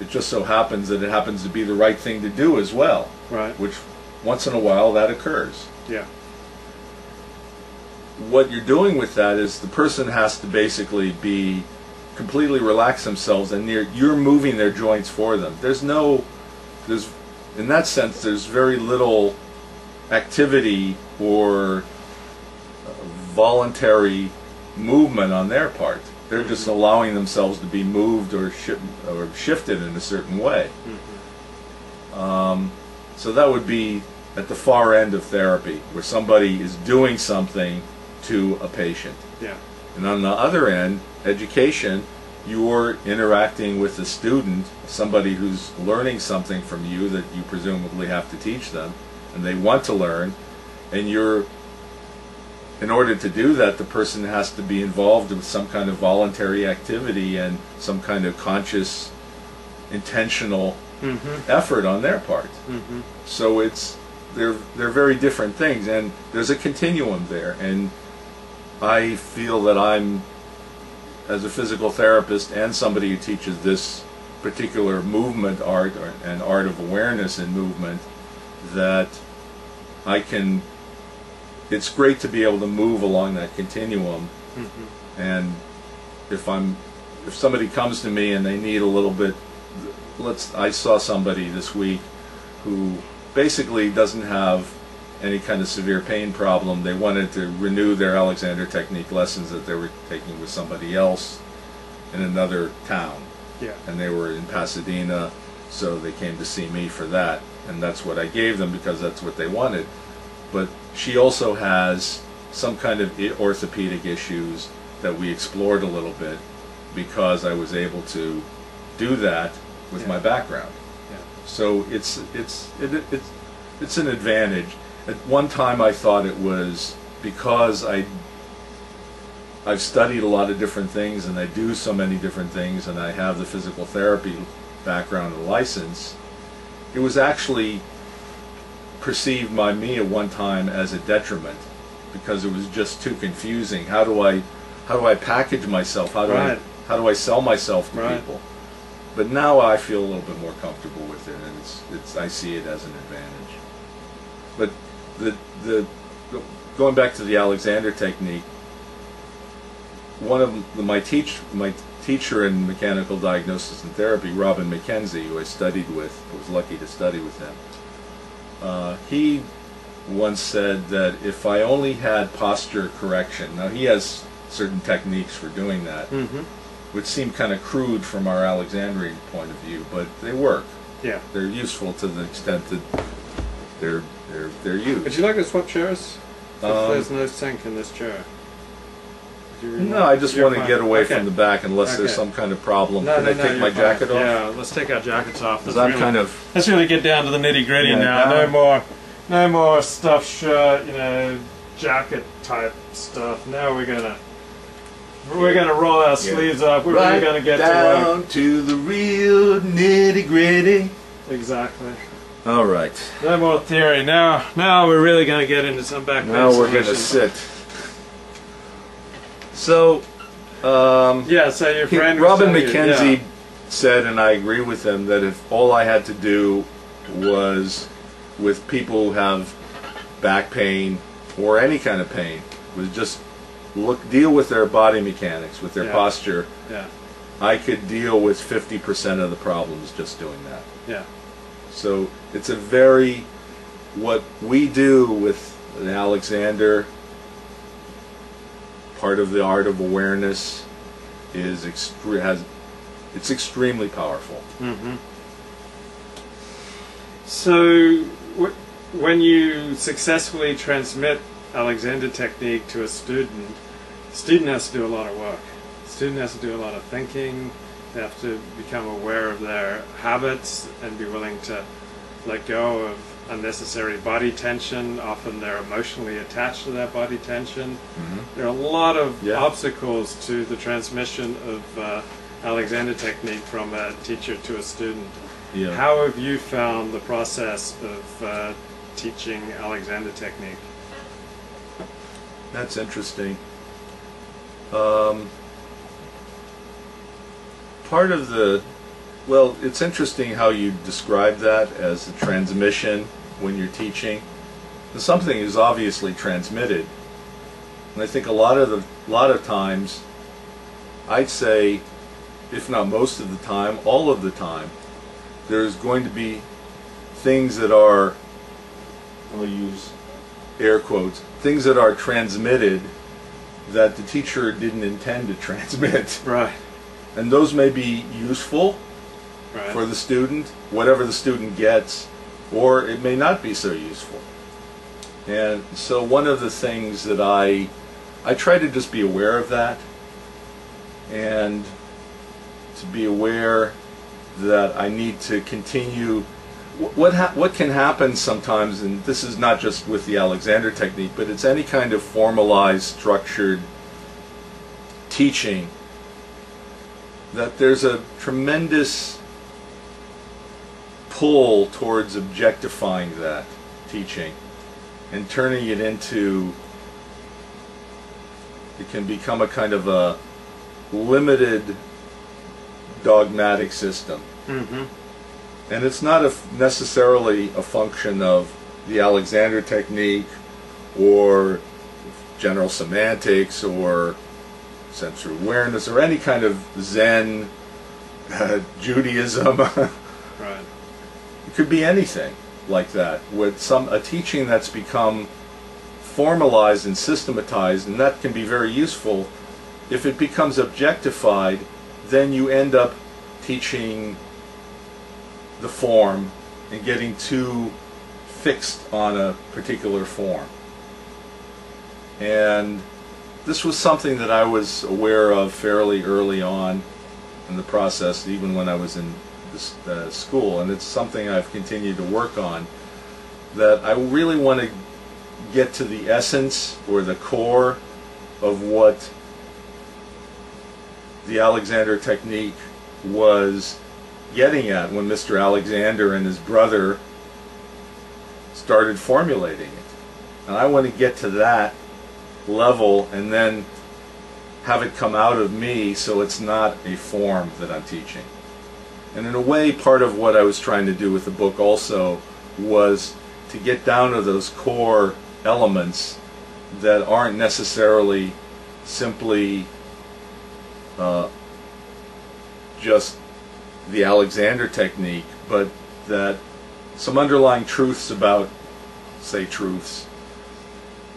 it just so happens that it happens to be the right thing to do as well. Right. Which once in a while that occurs. Yeah. What you're doing with that is the person has to basically be completely relax themselves, and you're moving their joints for them. There's in that sense, there's very little activity or voluntary movement on their part. They're just allowing themselves to be moved or shifted in a certain way. So that would be at the far end of therapy, where somebody is doing something to a patient. Yeah. And on the other end, education, you're interacting with a student, somebody who's learning something from you that you presumably have to teach them, and they want to learn, and in order to do that, the person has to be involved with some kind of voluntary activity and some kind of conscious, intentional effort on their part. So they're very different things, and there's a continuum there, and I feel that I'm, as a physical therapist and somebody who teaches this particular movement art and art of awareness in movement, that it's great to be able to move along that continuum. And if somebody comes to me and they need a little bit, I saw somebody this week who basically doesn't have any kind of severe pain problem. They wanted to renew their Alexander Technique lessons that they were taking with somebody else in another town. Yeah. And they were in Pasadena, so they came to see me for that. And that's what I gave them because that's what they wanted. But she also has some kind of orthopedic issues that we explored a little bit because I was able to do that with my background. Yeah. So it's an advantage. At one time I thought it was because I've studied a lot of different things and I do so many different things and I have the physical therapy background and license, it was actually perceived by me at one time as a detriment because it was just too confusing. How do I package myself? How do I sell myself to people? But now I feel a little bit more comfortable with it, and I see it as an advantage. But going back to the Alexander Technique, one of my teacher in mechanical diagnosis and therapy, Robin McKenzie, who I studied with, I was lucky to study with him. He once said that if I only had posture correction, now he has certain techniques for doing that, which seem kind of crude from our Alexandrian point of view, but they work. Yeah. They're useful to the extent that they're used. Would you like to swap chairs? There's no sink in this chair. No, I just want to get away from the back unless there's some kind of problem. Can I take my jacket off? Yeah, let's take our jackets off. Let's really get down to the nitty gritty now. No more stuff shirt, jacket type stuff. Now we're gonna roll our sleeves up. We're really gonna get down to the real nitty gritty. Exactly. All right. No more theory. Now we're really gonna get into some back pain. Now we're gonna sit. So, so your friend Robin McKenzie said, and I agree with him, that if all I had to do was, with people who have back pain or any kind of pain, was just deal with their body mechanics, with their posture, I could deal with 50% of the problems just doing that. Yeah. So it's what we do with the Alexander, part of the art of awareness, is it's extremely powerful. So when you successfully transmit Alexander Technique to a student, the student has to do a lot of work. The student has to do a lot of thinking. They have to become aware of their habits and be willing to let go of unnecessary body tension. Often they're emotionally attached to that body tension. There are a lot of obstacles to the transmission of Alexander Technique from a teacher to a student. How have you found the process of teaching Alexander Technique? That's interesting. Part of the Well, it's interesting how you describe that as a transmission when you're teaching. Something is obviously transmitted, and I think a lot of times, I'd say, if not most of the time, all of the time, there's going to be things that are, I'll use air quotes, things that are transmitted that the teacher didn't intend to transmit. Right. And those may be useful Right. for the student, whatever the student gets, or it may not be so useful. And so one of the things that I try to just be aware of that, and to be aware that I need to continue. What can happen sometimes, and this is not just with the Alexander technique, but it's any kind of formalized, structured teaching, that there's a tremendous pull towards objectifying that teaching and turning it into, it can become a kind of a limited dogmatic system. Mm-hmm. And it's not necessarily a function of the Alexander technique or general semantics or sensory awareness or any kind of Zen, Judaism. Right. It could be anything like that, with a teaching that's become formalized and systematized, and that can be very useful. If it becomes objectified, then you end up teaching the form and getting too fixed on a particular form. And this was something that I was aware of fairly early on in the process, even when I was in school, and it's something I've continued to work on, that I really want to get to the essence or the core of what the Alexander technique was getting at when Mr. Alexander and his brother started formulating it. And I want to get to that level and then have it come out of me so it's not a form that I'm teaching. And in a way, part of what I was trying to do with the book also was to get down to those core elements that aren't necessarily simply just the Alexander technique, but that some underlying truths about, say truths,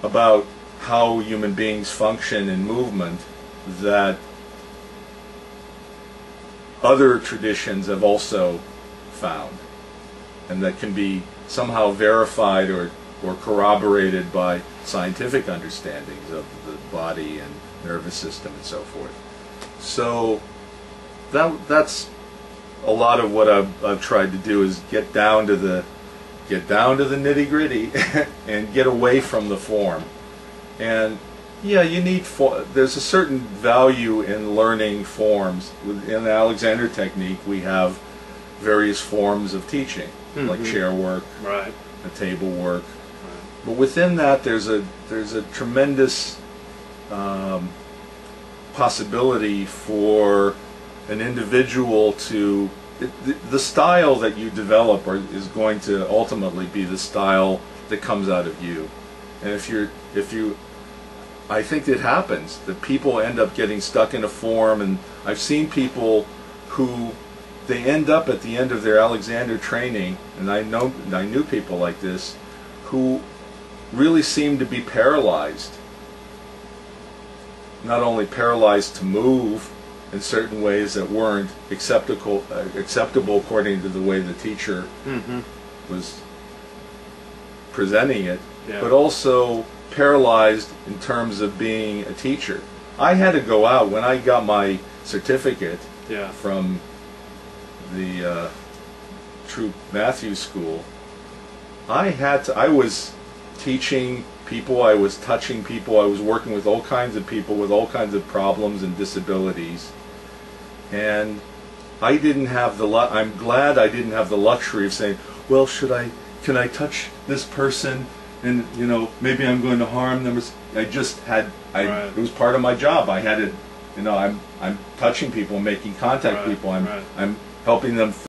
about how human beings function in movement that other traditions have also found, and that can be somehow verified or corroborated by scientific understandings of the body and nervous system and so forth. So that's a lot of what I've tried to do, is get down to the nitty-gritty and get away from the form. And yeah, you need there's a certain value in learning forms. In the Alexander technique, we have various forms of teaching, like chair work, right, a table work. Right. But within that, there's a tremendous possibility for an individual to, the style that you develop is going to ultimately be the style that comes out of you. And if you I think it happens that people end up getting stuck in a form, and I've seen people who they end up at the end of their Alexander training, and I knew people like this who really seemed to be paralyzed. Not only paralyzed to move in certain ways that weren't acceptable according to the way the teacher was presenting it, but also paralyzed in terms of being a teacher. I had to go out when I got my certificate from the Troop Matthews School. I was teaching people, I was touching people, I was working with all kinds of people with all kinds of problems and disabilities, and I didn't have I'm glad I didn't have the luxury of saying, well, can I touch this person, and maybe I'm going to harm them. I just had, it was part of my job. I had to, I'm touching people, making contact with people. I'm helping them